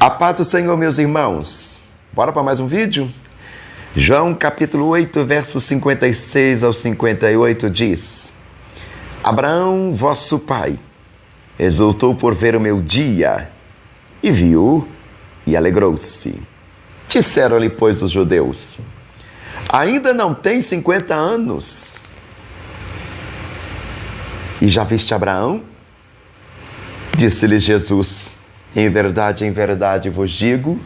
A paz do Senhor, meus irmãos. Bora para mais um vídeo? João capítulo 8, versos 56 ao 58 diz: Abraão, vosso pai, exultou por ver o meu dia, e viu e alegrou-se. Disseram-lhe, pois, os judeus: ainda não tem 50 anos, e já viste Abraão? Disse-lhe Jesus: em verdade vos digo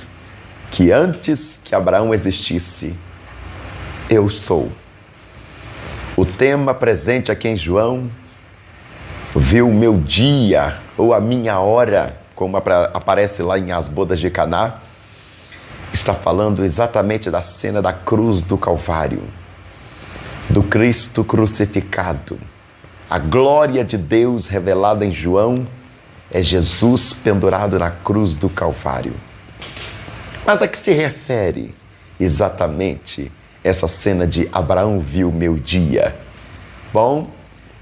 que antes que Abraão existisse, eu sou. O tema presente aqui em João, viu o meu dia ou a minha hora, como aparece lá em As Bodas de Caná, está falando exatamente da cena da cruz do Calvário, do Cristo crucificado. A glória de Deus revelada em João é Jesus pendurado na cruz do Calvário. Mas a que se refere exatamente essa cena de Abraão viu meu dia? Bom,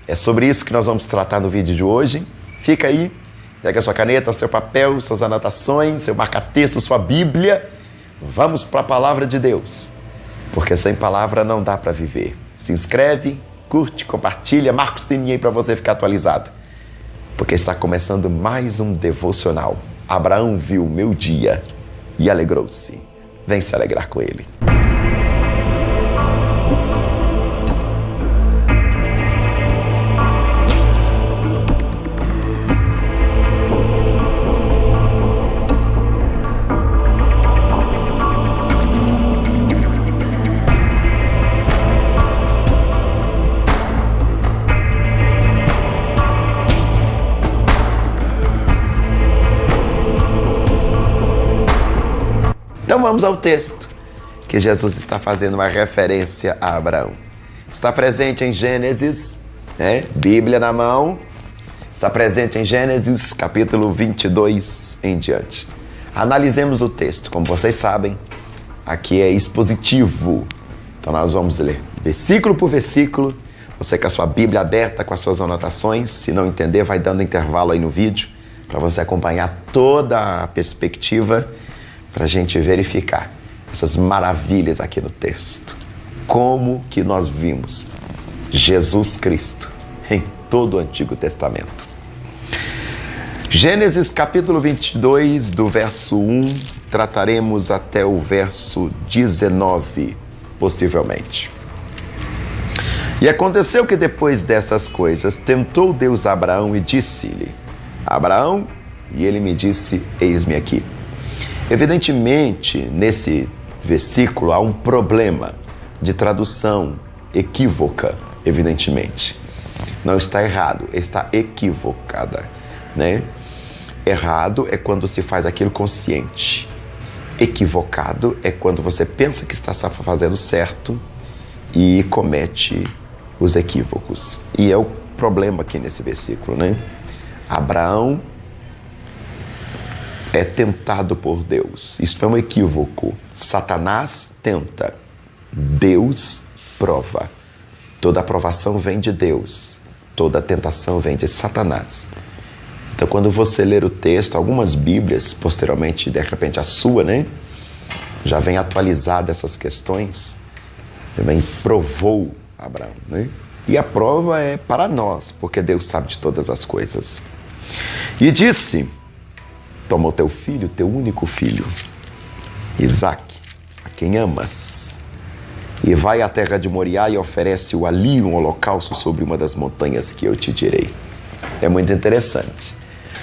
é sobre isso que nós vamos tratar no vídeo de hoje. Fica aí, pega a sua caneta, seu papel, suas anotações, seu marca-texto, sua Bíblia. Vamos para a palavra de Deus, porque sem palavra não dá para viver. Se inscreve, curte, compartilha, marca o sininho aí para você ficar atualizado, porque está começando mais um devocional. Abraão viu o meu dia e alegrou-se. Vem se alegrar com ele. Então vamos ao texto, que Jesus está fazendo uma referência a Abraão. Está presente em Gênesis, Bíblia na mão, está presente em Gênesis capítulo 22 em diante. Analisemos o texto. Como vocês sabem, aqui é expositivo. Então nós vamos ler versículo por versículo. Você com a sua Bíblia aberta, com as suas anotações. Se não entender, vai dando intervalo aí no vídeo, para você acompanhar toda a perspectiva, para a gente verificar essas maravilhas aqui no texto. Como que nós vimos Jesus Cristo em todo o Antigo Testamento. Gênesis capítulo 22, do verso 1, trataremos até o verso 19, possivelmente. E aconteceu que depois dessas coisas, tentou Deus a Abraão e disse-lhe: Abraão, e ele me disse: eis-me aqui. Evidentemente, nesse versículo há um problema de tradução equívoca, evidentemente. Não está errado, está equivocada, Errado é quando se faz aquilo consciente. Equivocado é quando você pensa que está fazendo certo e comete os equívocos. E é o problema aqui nesse versículo, Abraão é tentado por Deus. Isso é um equívoco. Satanás tenta, Deus prova. Toda aprovação vem de Deus, toda tentação vem de Satanás. Então, quando você ler o texto, algumas Bíblias, posteriormente, de repente a sua, já vem atualizada essas questões, também provou Abraão, E a prova é para nós, porque Deus sabe de todas as coisas. E disse: toma o teu filho, teu único filho, Isaque, a quem amas, e vai à terra de Moriá e oferece-o ali um holocausto sobre uma das montanhas que eu te direi. É muito interessante.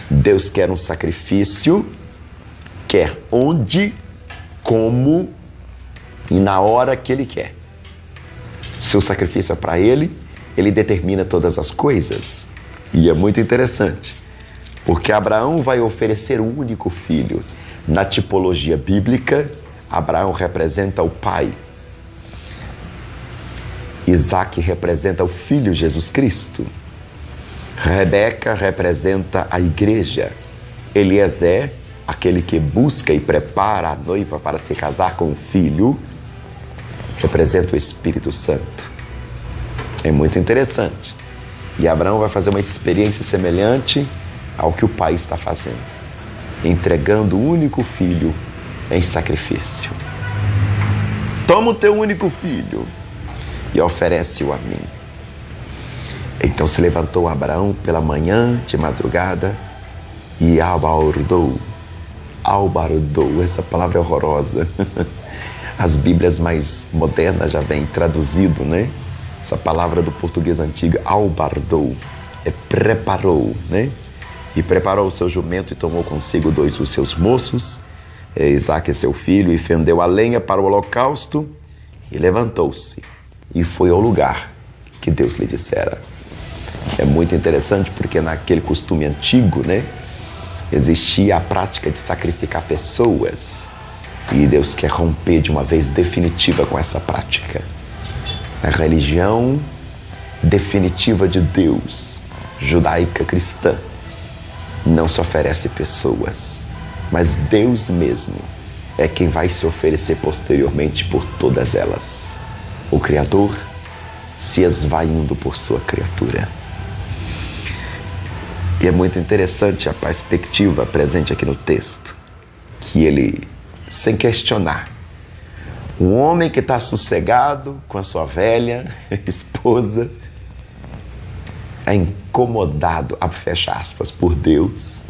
Deus quer um sacrifício, quer onde, como e na hora que Ele quer. Se o sacrifício é para Ele, Ele determina todas as coisas. E é muito interessante, porque Abraão vai oferecer o único filho. Na tipologia bíblica, Abraão representa o pai. Isaque representa o filho Jesus Cristo. Rebeca representa a igreja. Eliezer, aquele que busca e prepara a noiva para se casar com o filho, representa o Espírito Santo. É muito interessante. E Abraão vai fazer uma experiência semelhante ao que o pai está fazendo. entregando o único filho em sacrifício. Toma o teu único filho e oferece-o a mim. Então se levantou Abraão pela manhã, de madrugada, e albardou. Albardou, essa palavra é horrorosa. As Bíblias mais modernas já vêm traduzido, né? Essa palavra do português antigo, albardou, preparou, né? E preparou o seu jumento e tomou consigo 2 dos seus moços, Isaque seu filho, e fendeu a lenha para o holocausto, e levantou-se, e foi ao lugar que Deus lhe dissera. É muito interessante porque naquele costume antigo, né, existia a prática de sacrificar pessoas, e Deus quer romper de uma vez definitiva com essa prática. A religião definitiva de Deus, judaica cristã, não se oferece pessoas, mas Deus mesmo é quem vai se oferecer posteriormente por todas elas. O Criador se esvaindo por sua criatura. E é muito interessante a perspectiva presente aqui no texto, que ele, sem questionar, um homem que está sossegado com a sua velha esposa, é incomodado, fecha aspas, por Deus.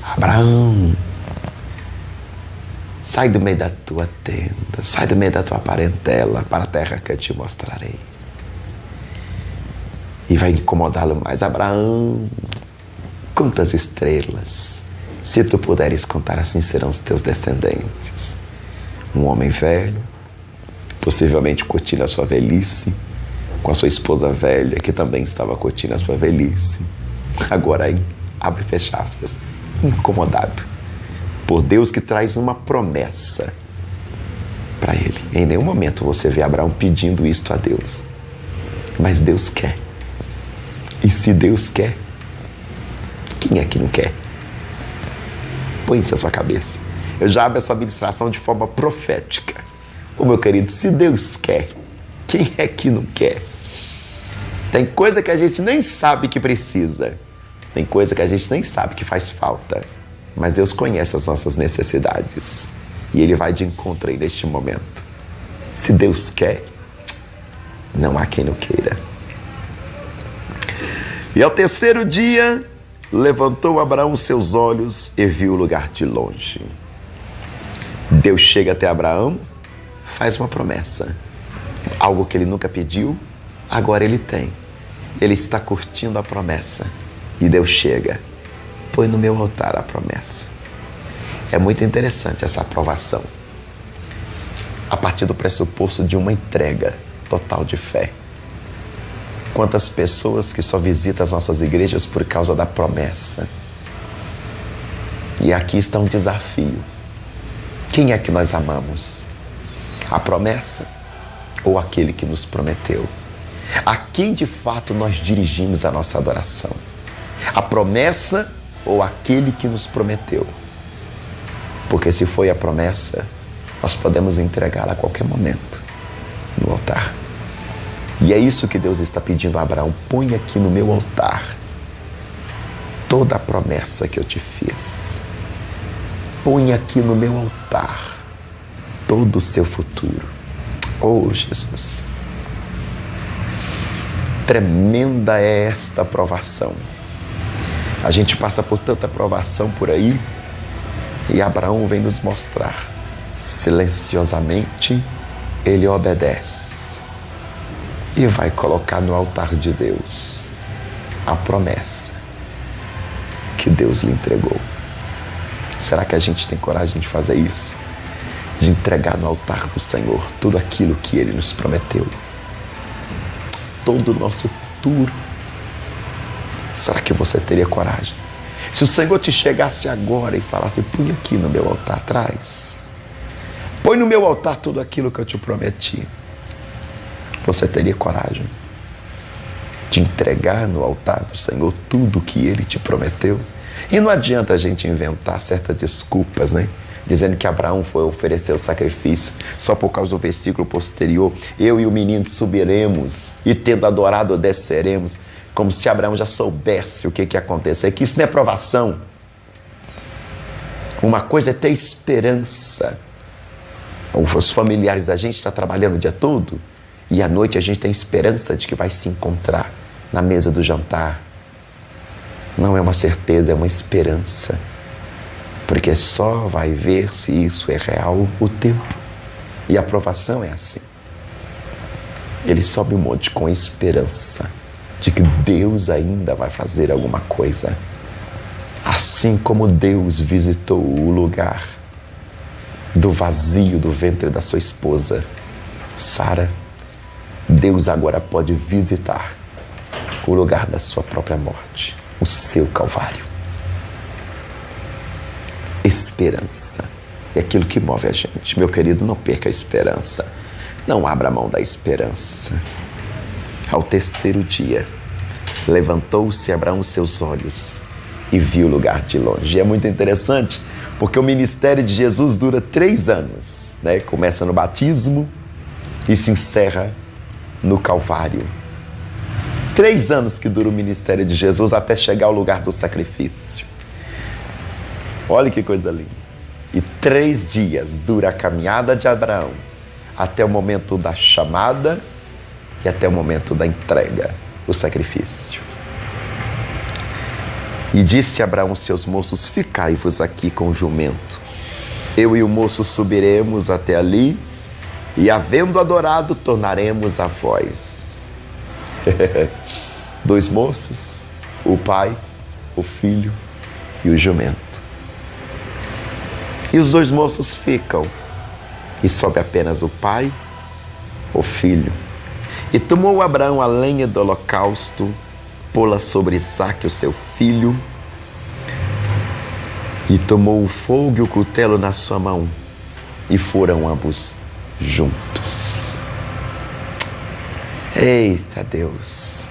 Abraão, sai do meio da tua tenda, sai do meio da tua parentela para a terra que eu te mostrarei. E vai incomodá-lo mais. Abraão, quantas estrelas, se tu puderes contar, assim serão os teus descendentes. Um homem velho, possivelmente curtindo a sua velhice, com a sua esposa velha, que também estava curtindo a sua velhice. Agora, abre e fecha aspas, incomodado por Deus que traz uma promessa para ele. Em nenhum momento você vê Abraão pedindo isto a Deus. Mas Deus quer. E se Deus quer, quem é que não quer? Põe isso na sua cabeça. Eu já abro essa ministração de forma profética. Ô meu querido, se Deus quer, quem é que não quer? Tem coisa que a gente nem sabe que precisa. Tem coisa que a gente nem sabe que faz falta. Mas Deus conhece as nossas necessidades. E Ele vai de encontro aí neste momento. Se Deus quer, não há quem não queira. E ao terceiro dia, levantou Abraão seus olhos e viu o lugar de longe. Deus chega até Abraão, faz uma promessa. Algo que ele nunca pediu, agora ele tem. Ele está curtindo a promessa. E Deus chega, põe no meu altar a promessa. É muito interessante essa aprovação. A partir do pressuposto de uma entrega total de fé. Quantas pessoas que só visitam as nossas igrejas por causa da promessa. E aqui está um desafio. Quem é que nós amamos? A promessa ou aquele que nos prometeu? A quem de fato nós dirigimos a nossa adoração? A promessa ou aquele que nos prometeu? Porque se foi a promessa, nós podemos entregá-la a qualquer momento no altar. E é isso que Deus está pedindo a Abraão. Põe aqui no meu altar toda a promessa que eu te fiz. Põe aqui no meu altar todo o seu futuro. Oh, Jesus! Tremenda é esta provação. A gente passa por tanta provação por aí e Abraão vem nos mostrar. Silenciosamente, ele obedece e vai colocar no altar de Deus a promessa que Deus lhe entregou. Será que a gente tem coragem de fazer isso? De entregar no altar do Senhor tudo aquilo que Ele nos prometeu? Todo o nosso futuro. Será que você teria coragem? Se o Senhor te chegasse agora e falasse, põe aqui no meu altar atrás. Põe no meu altar tudo aquilo que eu te prometi. Você teria coragem de entregar no altar do Senhor tudo que Ele te prometeu? E não adianta a gente inventar certas desculpas, né? Dizendo que Abraão foi oferecer o sacrifício só por causa do versículo posterior. Eu e o menino subiremos e tendo adorado desceremos. Como se Abraão já soubesse o que ia acontecer. Que isso não é provação. Uma coisa é ter esperança. Os familiares da gente estão trabalhando o dia todo e à noite a gente tem esperança de que vai se encontrar na mesa do jantar. Não é uma certeza, é uma esperança. Porque só vai ver se isso é real o tempo. E a aprovação é assim. Ele sobe o monte com esperança de que Deus ainda vai fazer alguma coisa. Assim como Deus visitou o lugar do vazio do ventre da sua esposa, Sara, Deus agora pode visitar o lugar da sua própria morte, o seu Calvário. Esperança é aquilo que move a gente. Meu querido, não perca a esperança. Não abra mão da esperança. Ao terceiro dia, levantou-se Abraão os seus olhos e viu o lugar de longe. E é muito interessante, porque o ministério de Jesus dura 3 anos, né? Começa no batismo e se encerra no Calvário. 3 anos que dura o ministério de Jesus até chegar ao lugar do sacrifício. Olha que coisa linda. E 3 dias dura a caminhada de Abraão até o momento da chamada e até o momento da entrega, o sacrifício. E disse Abraão aos seus moços: ficai-vos aqui com o jumento. Eu e o moço subiremos até ali e, havendo adorado, tornaremos a vós. 2 moços, o pai, o filho e o jumento. E os 2 moços ficam, e sobe apenas o pai, o filho. E tomou Abraão a lenha do holocausto, pô-la sobre Isaque, o seu filho, e tomou o fogo e o cutelo na sua mão, e foram ambos juntos. Eita Deus!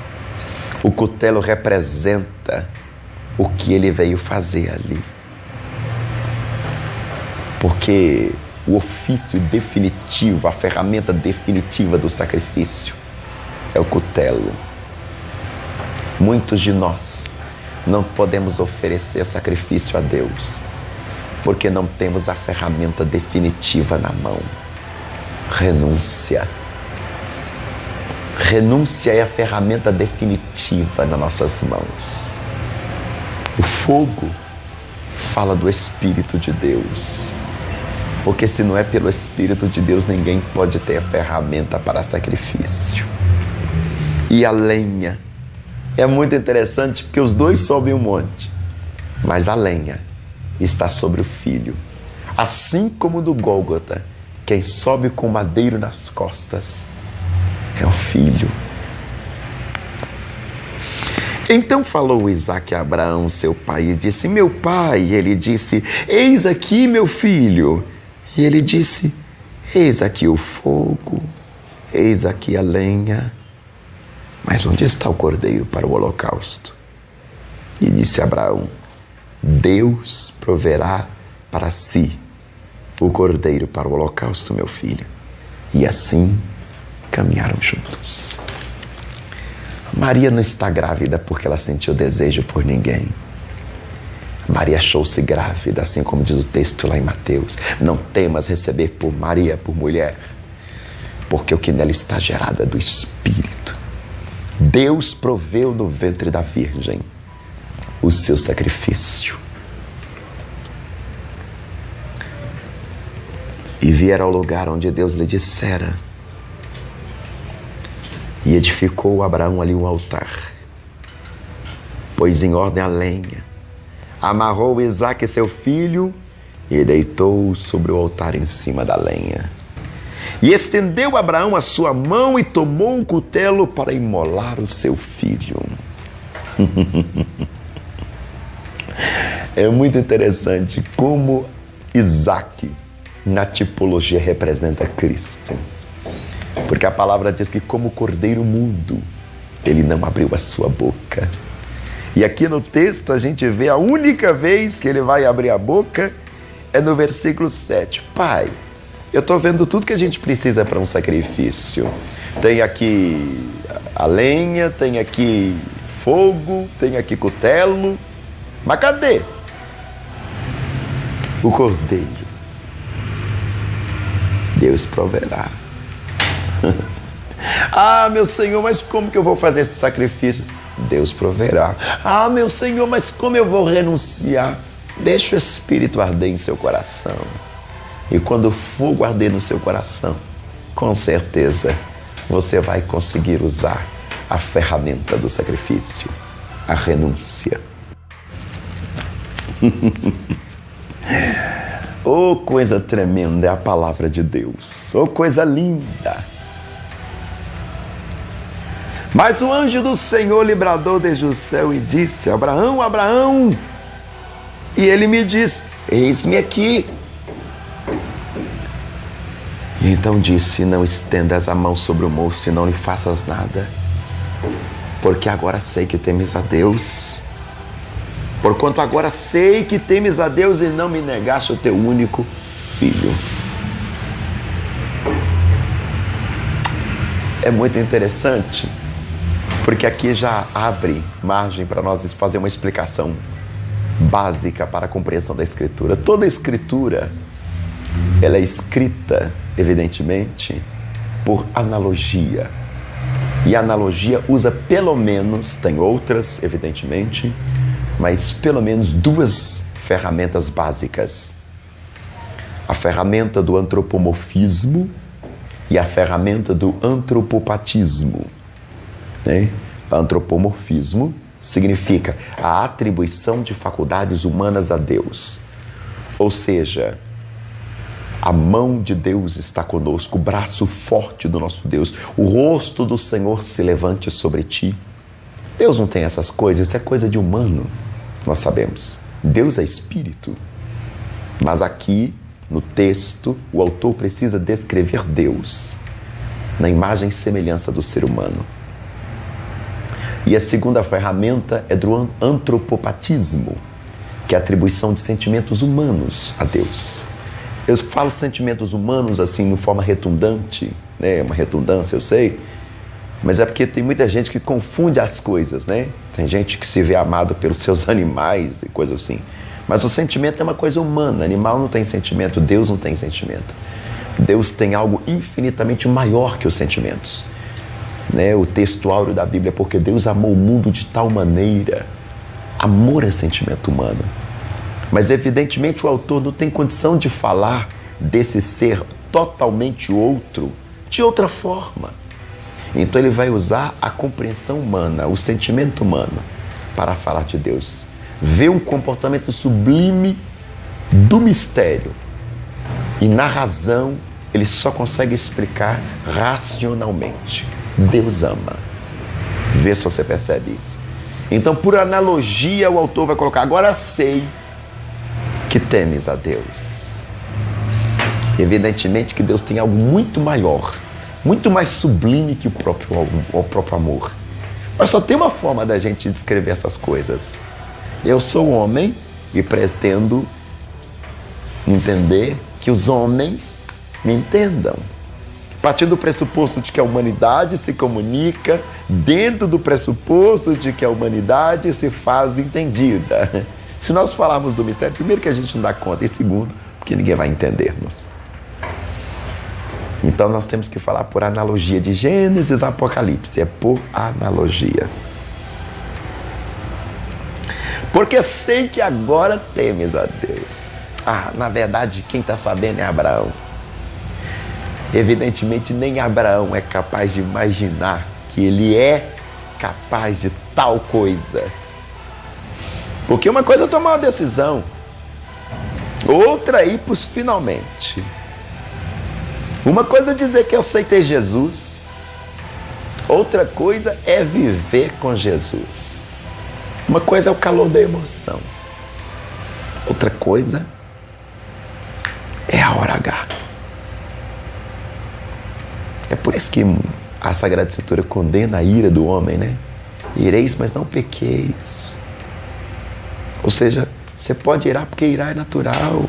O cutelo representa o que ele veio fazer ali. Porque o ofício definitivo, a ferramenta definitiva do sacrifício é o cutelo. Muitos de nós não podemos oferecer sacrifício a Deus porque não temos a ferramenta definitiva na mão. Renúncia. Renúncia é a ferramenta definitiva nas nossas mãos. O fogo fala do Espírito de Deus. Porque se não é pelo Espírito de Deus, ninguém pode ter a ferramenta para sacrifício. E a lenha. É muito interessante porque os 2 sobem um monte, mas a lenha está sobre o filho. Assim como do Gólgota, quem sobe com o madeiro nas costas é o filho. Então falou Isaque a Abraão, seu pai, e disse: meu pai. E ele disse: eis aqui, meu filho. E ele disse: eis aqui o fogo, eis aqui a lenha, mas onde está o cordeiro para o holocausto? E disse Abraão: Deus proverá para si o cordeiro para o holocausto, meu filho. E assim caminharam juntos. Maria não está grávida porque ela sentiu desejo por ninguém. Maria achou-se grávida, assim como diz o texto lá em Mateus. Não temas receber por Maria, por mulher, porque o que nela está gerado é do Espírito. Deus proveu no ventre da Virgem o seu sacrifício. E vieram ao lugar onde Deus lhe dissera. E edificou Abraão ali um altar. Pôs em ordem a lenha. Amarrou Isaque, seu filho, e deitou sobre o altar em cima da lenha. E estendeu Abraão a sua mão e tomou o cutelo para imolar o seu filho. É muito interessante como Isaque, na tipologia, representa Cristo. Porque a palavra diz que, como cordeiro mudo, ele não abriu a sua boca. E aqui no texto a gente vê a única vez que ele vai abrir a boca é no versículo 7. Pai, eu estou vendo tudo que a gente precisa para um sacrifício. Tem aqui a lenha, tem aqui fogo, tem aqui cutelo. Mas cadê? o cordeiro. Deus proverá. Ah, meu Senhor, mas como que eu vou fazer esse sacrifício? Deus proverá. Ah, meu Senhor, mas como eu vou renunciar? Deixa o Espírito arder em seu coração. E quando o fogo arder no seu coração, com certeza você vai conseguir usar a ferramenta do sacrifício, a renúncia. Oh, coisa tremenda é a palavra de Deus. Oh, coisa linda. Mas o anjo do Senhor lhe bradou desde o céu e disse: Abraão, Abraão. E ele me disse: eis-me aqui. E então disse: não estendas a mão sobre o moço e não lhe faças nada, porque agora sei que temes a Deus. Porquanto agora sei que temes a Deus e não me negaste o teu único filho. É muito interessante, porque aqui já abre margem para nós fazer uma explicação básica para a compreensão da Escritura. Toda a Escritura, ela é escrita, evidentemente, por analogia. E a analogia usa pelo menos, tem outras, evidentemente, mas pelo menos duas ferramentas básicas. A ferramenta do antropomorfismo e a ferramenta do antropopatismo. Né? Antropomorfismo significa a atribuição de faculdades humanas a Deus. Ou seja, a mão de Deus está conosco, o braço forte do nosso Deus, o rosto do Senhor se levante sobre ti. Deus não tem essas coisas, isso é coisa de humano, nós sabemos. Deus é espírito. Mas aqui, no texto, o autor precisa descrever Deus na imagem e semelhança do ser humano. E a segunda ferramenta é do antropopatismo, que é a atribuição de sentimentos humanos a Deus. Eu falo sentimentos humanos assim, de forma redundante, né? Uma redundância, eu sei, mas é porque tem muita gente que confunde as coisas, né? Tem gente que se vê amado pelos seus animais e coisas assim. Mas o sentimento é uma coisa humana, animal não tem sentimento, Deus não tem sentimento. Deus tem algo infinitamente maior que os sentimentos. Né? O texto áureo da Bíblia, porque Deus amou o mundo de tal maneira. Amor é sentimento humano. Mas evidentemente o autor não tem condição de falar desse ser totalmente outro, de outra forma. Então ele vai usar a compreensão humana, o sentimento humano, para falar de Deus. Vê um comportamento sublime do mistério. E na razão, ele só consegue explicar racionalmente. Deus ama. Vê se você percebe isso. Então, por analogia, o autor vai colocar: agora sei que temes a Deus. Evidentemente que Deus tem algo muito maior, muito mais sublime que o próprio amor. Mas só tem uma forma da gente descrever essas coisas. Eu sou homem e pretendo entender que os homens me entendam. A partir do pressuposto de que a humanidade se comunica, dentro do pressuposto de que a humanidade se faz entendida. Se nós falarmos do mistério, primeiro que a gente não dá conta, e segundo, porque ninguém vai entender-nos. Então nós temos que falar por analogia de Gênesis a Apocalipse, é por analogia. Porque sei que agora temes a Deus. Ah, na verdade, quem está sabendo é Abraão. Evidentemente, nem Abraão é capaz de imaginar que ele é capaz de tal coisa. Porque uma coisa é tomar uma decisão, outra é ir para os finalmente. Uma coisa é dizer que eu aceitei Jesus, outra coisa é viver com Jesus. Uma coisa é o calor da emoção, outra coisa é a hora H. É por isso que a Sagrada Escritura condena a ira do homem, né? Ireis, mas não pequeis. Ou seja, você pode irar porque irar é natural.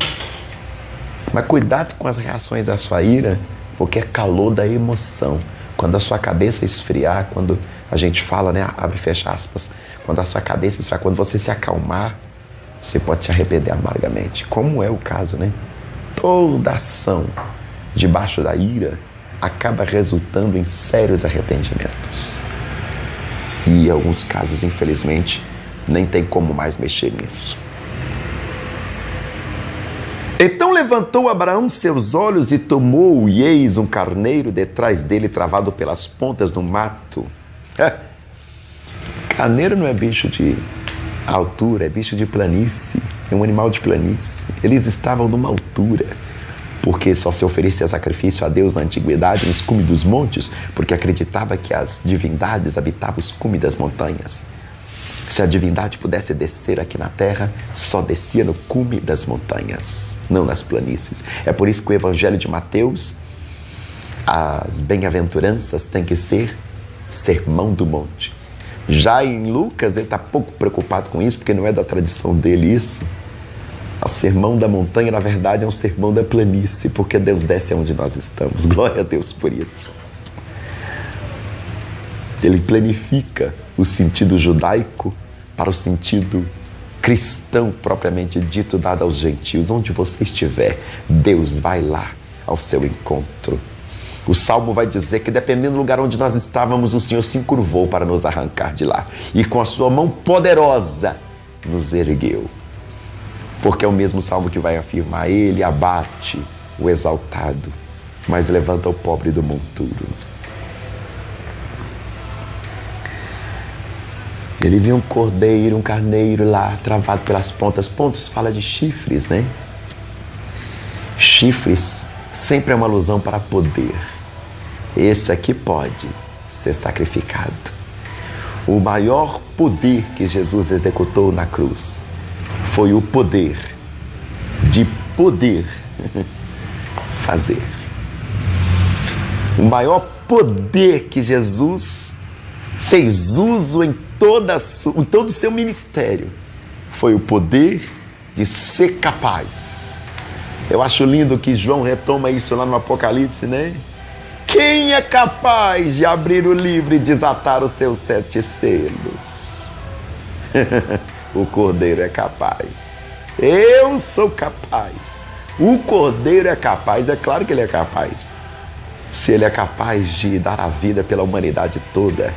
Mas cuidado com as reações da sua ira, porque é calor da emoção. Quando a sua cabeça esfriar, quando a gente fala, né? Abre e fecha aspas. Quando a sua cabeça esfriar, quando você se acalmar, você pode se arrepender amargamente, como é o caso, né? Toda ação debaixo da ira acaba resultando em sérios arrependimentos. E em alguns casos, infelizmente, nem tem como mais mexer nisso. Então levantou Abraão seus olhos e tomou, e eis um carneiro detrás dele, travado pelas pontas do mato. Carneiro não é bicho de altura, é bicho de planície, é um animal de planície. Eles estavam numa altura, porque só se oferecia sacrifício a Deus na antiguidade, nos cumes dos montes, porque acreditava que as divindades habitavam os cumes das montanhas. Se a divindade pudesse descer aqui na terra, só descia no cume das montanhas, não nas planícies. É por isso que o Evangelho de Mateus, as bem-aventuranças têm que ser sermão do monte. Já em Lucas, ele está pouco preocupado com isso, porque não é da tradição dele isso. O sermão da montanha, na verdade, é um sermão da planície, porque Deus desce onde nós estamos. Glória a Deus por isso. Ele planifica o sentido judaico para o sentido cristão propriamente dito, dado aos gentios. Onde você estiver, Deus vai lá ao seu encontro. O Salmo vai dizer que dependendo do lugar onde nós estávamos, o Senhor se encurvou para nos arrancar de lá. E com a sua mão poderosa nos ergueu. Porque é o mesmo Salmo que vai afirmar: Ele abate o exaltado, mas levanta o pobre do monturo. Ele viu um cordeiro, um carneiro lá, travado pelas pontas. Pontos fala de chifres, né? Chifres sempre é uma alusão para poder. Esse aqui pode ser sacrificado. O maior poder que Jesus executou na cruz foi o poder de poder fazer. O maior poder que Jesus fez uso em todo o seu ministério foi o poder de ser capaz. Eu acho lindo que João retoma isso lá no Apocalipse, né? Quem é capaz de abrir o livro e desatar os seus 7 selos? O Cordeiro é capaz. Eu sou capaz. O Cordeiro é capaz. É claro que ele é capaz. Se ele é capaz de dar a vida pela humanidade toda,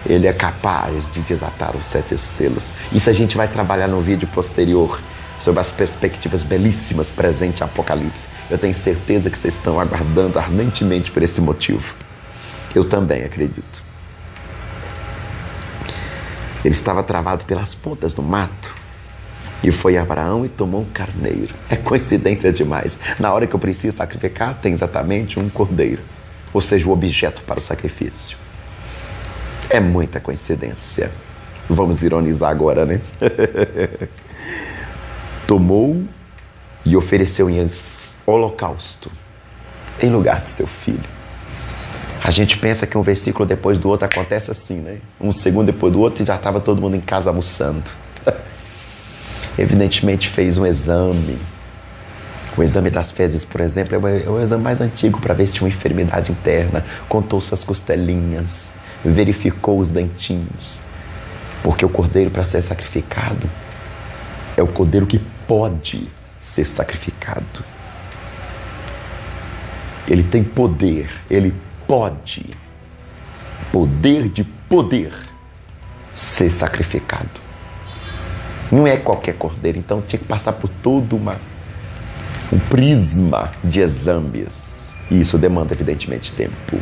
ele é capaz de desatar os 7 selos. Isso a gente vai trabalhar no vídeo posterior, sobre as perspectivas belíssimas presentes em Apocalipse. Eu tenho certeza que vocês estão aguardando ardentemente por esse motivo. Eu também acredito. Ele estava travado pelas pontas do mato. E foi Abraão e tomou um carneiro. É coincidência demais. Na hora que eu preciso sacrificar, tem exatamente um cordeiro. Ou seja, o objeto para o sacrifício. É muita coincidência. Vamos ironizar agora, né? Tomou e ofereceu em holocausto, em lugar de seu filho. A gente pensa que um versículo depois do outro acontece assim, né? Um segundo depois do outro e já estava todo mundo em casa almoçando. Evidentemente fez um exame. O exame das fezes, por exemplo, é o exame mais antigo para ver se tinha uma enfermidade interna. Contou suas costelinhas, verificou os dentinhos. Porque o cordeiro, para ser sacrificado, é o cordeiro que pode ser sacrificado. Ele tem poder, ele pode, poder de poder, ser sacrificado. Não é qualquer cordeiro, então tinha que passar por todo um prisma de exames. E isso demanda, evidentemente, tempo.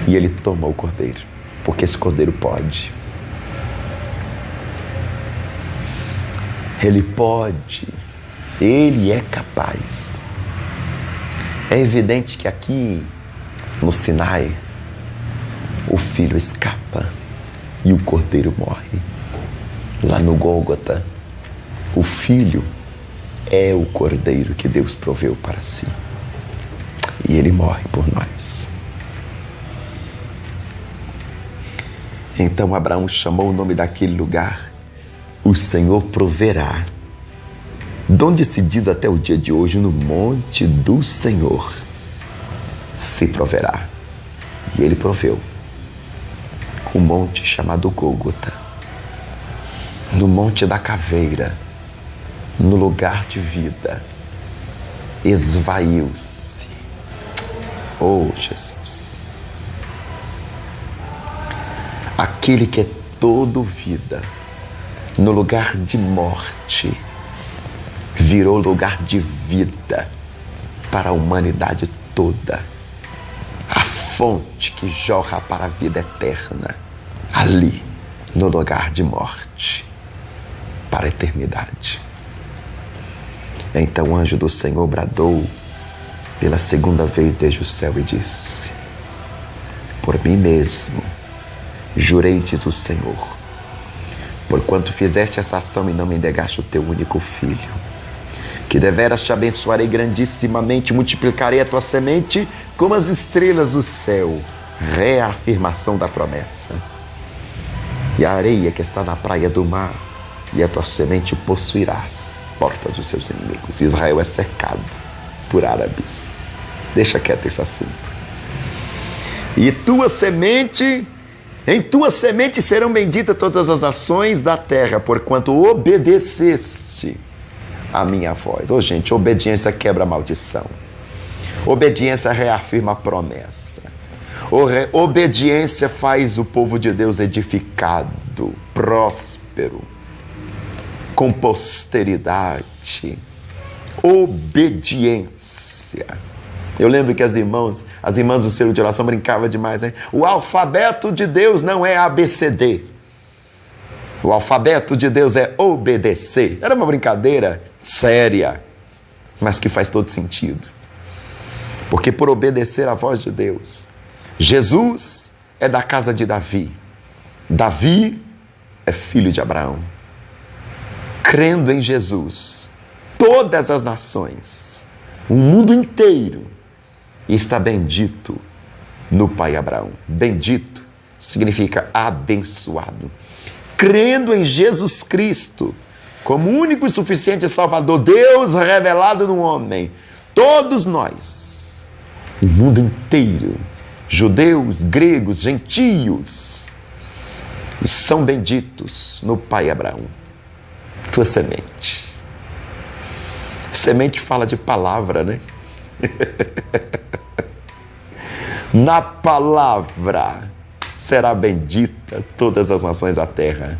E ele toma o cordeiro, porque esse cordeiro pode. Ele pode, ele é capaz. É evidente que aqui no Sinai, o filho escapa e o cordeiro morre. Lá no Gólgota, o filho é o cordeiro que Deus proveu para si. E ele morre por nós. Então Abraão chamou o nome daquele lugar: o Senhor proverá. De onde se diz até o dia de hoje: no monte do Senhor se proverá. E ele proveu. O monte chamado Gólgota. no Monte da Caveira, no lugar de vida, esvaiu-se. Oh, Jesus! Aquele que é todo vida, no lugar de morte, virou lugar de vida para a humanidade toda. A fonte que jorra para a vida eterna, ali, no lugar de morte, para a eternidade. Então o anjo do Senhor bradou pela segunda vez desde o céu e disse: por mim mesmo, jurei, diz o Senhor, porquanto fizeste essa ação e não me negaste o teu único filho, que deveras te abençoarei grandissimamente, multiplicarei a tua semente como as estrelas do céu. Reafirmação da promessa. E a areia que está na praia do mar, e a tua semente possuirá as portas dos seus inimigos. Israel é cercado por árabes. Deixa quieto esse assunto. E tua semente, em tua semente serão benditas todas as ações da terra, porquanto obedeceste a minha voz. Ô, gente, obediência quebra a maldição. Obediência reafirma a promessa. Obediência faz o povo de Deus edificado, próspero, com posteridade. Obediência. Eu lembro que as irmãs do Círculo de Oração brincavam demais, hein? O alfabeto de Deus não é ABCD. O alfabeto de Deus é obedecer. Era uma brincadeira séria, mas que faz todo sentido. Porque por obedecer à voz de Deus, Jesus é da casa de Davi. Davi é filho de Abraão. Crendo em Jesus, todas as nações, o mundo inteiro, está bendito no pai Abraão. Bendito significa abençoado. Crendo em Jesus Cristo como único e suficiente Salvador, Deus revelado no homem, todos nós, o mundo inteiro, judeus, gregos, gentios, são benditos no pai Abraão. Tua semente. Semente fala de palavra, né? Na palavra será bendita todas as nações da terra.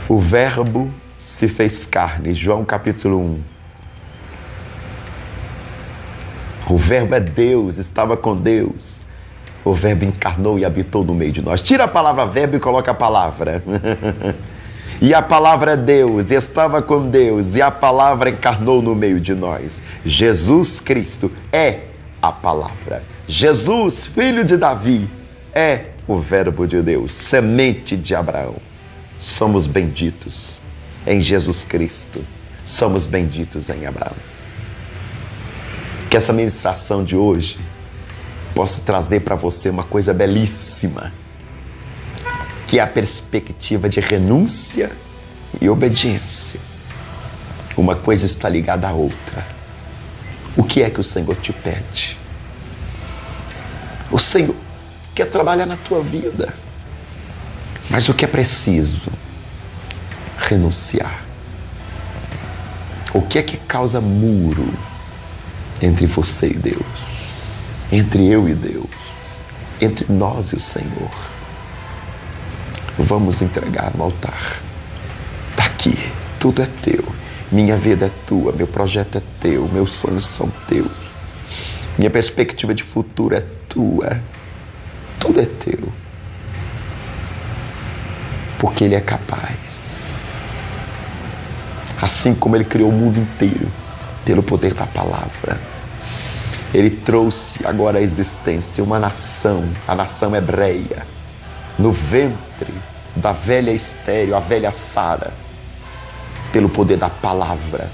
O verbo se fez carne, João capítulo 1. O verbo é Deus, estava com Deus. O verbo encarnou e habitou no meio de nós. Tira a palavra verbo e coloca a palavra. E a palavra é Deus, e estava com Deus, e a palavra encarnou no meio de nós. Jesus Cristo é a palavra. Jesus, filho de Davi, é o verbo de Deus, semente de Abraão. Somos benditos em Jesus Cristo. Somos benditos em Abraão. Que essa ministração de hoje possa trazer para você uma coisa belíssima, que é a perspectiva de renúncia e obediência. Uma coisa está ligada à outra. O que é que o Senhor te pede? O Senhor quer trabalhar na tua vida, mas o que é preciso? Renunciar. O que é que causa muro entre você e Deus? Entre eu e Deus? Entre nós e o Senhor? Vamos entregar no altar. Está aqui, tudo é teu. Minha vida é tua, meu projeto é teu, meus sonhos são teus. Minha perspectiva de futuro é tua. Tudo é teu. Porque Ele é capaz. Assim como Ele criou o mundo inteiro, pelo poder da palavra, Ele trouxe agora à existência uma nação, a nação hebreia, no ventre da velha estéril, a velha Sara, pelo poder da palavra.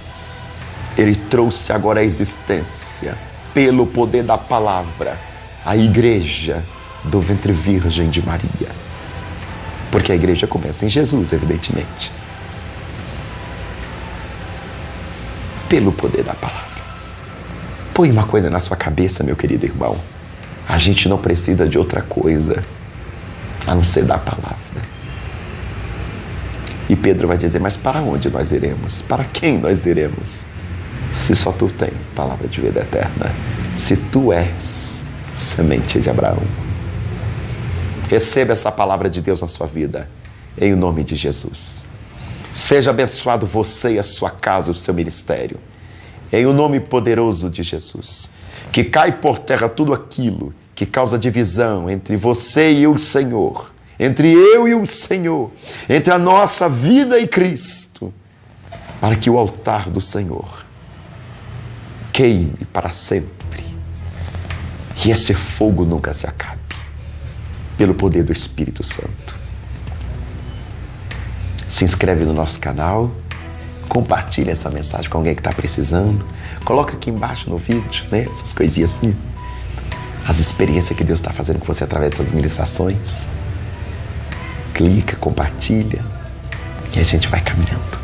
Ele trouxe agora à existência, pelo poder da palavra, a igreja do ventre virgem de Maria. Porque a igreja começa em Jesus, evidentemente. Pelo poder da palavra. Põe uma coisa na sua cabeça, meu querido irmão. A gente não precisa de outra coisa a não ser da palavra. E Pedro vai dizer, mas para onde nós iremos? Para quem nós iremos? Se só tu tem palavra de vida eterna. Se tu és semente de Abraão. Receba essa palavra de Deus na sua vida, em nome de Jesus. Seja abençoado você e a sua casa, o seu ministério, em o nome poderoso de Jesus. Que cai por terra tudo aquilo que causa divisão entre você e o Senhor, entre eu e o Senhor, entre a nossa vida e Cristo, para que o altar do Senhor queime para sempre e esse fogo nunca se acabe, pelo poder do Espírito Santo. Se inscreve no nosso canal, compartilha essa mensagem com alguém que está precisando, coloca aqui embaixo no vídeo, né? Essas coisinhas assim, as experiências que Deus está fazendo com você através dessas ministrações. Clica, compartilha e a gente vai caminhando,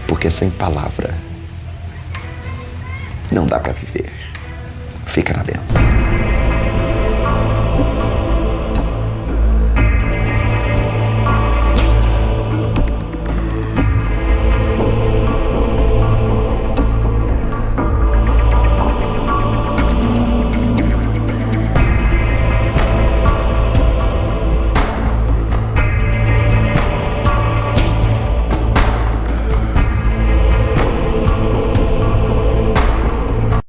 porque sem palavra não dá para viver. Fica na bênção.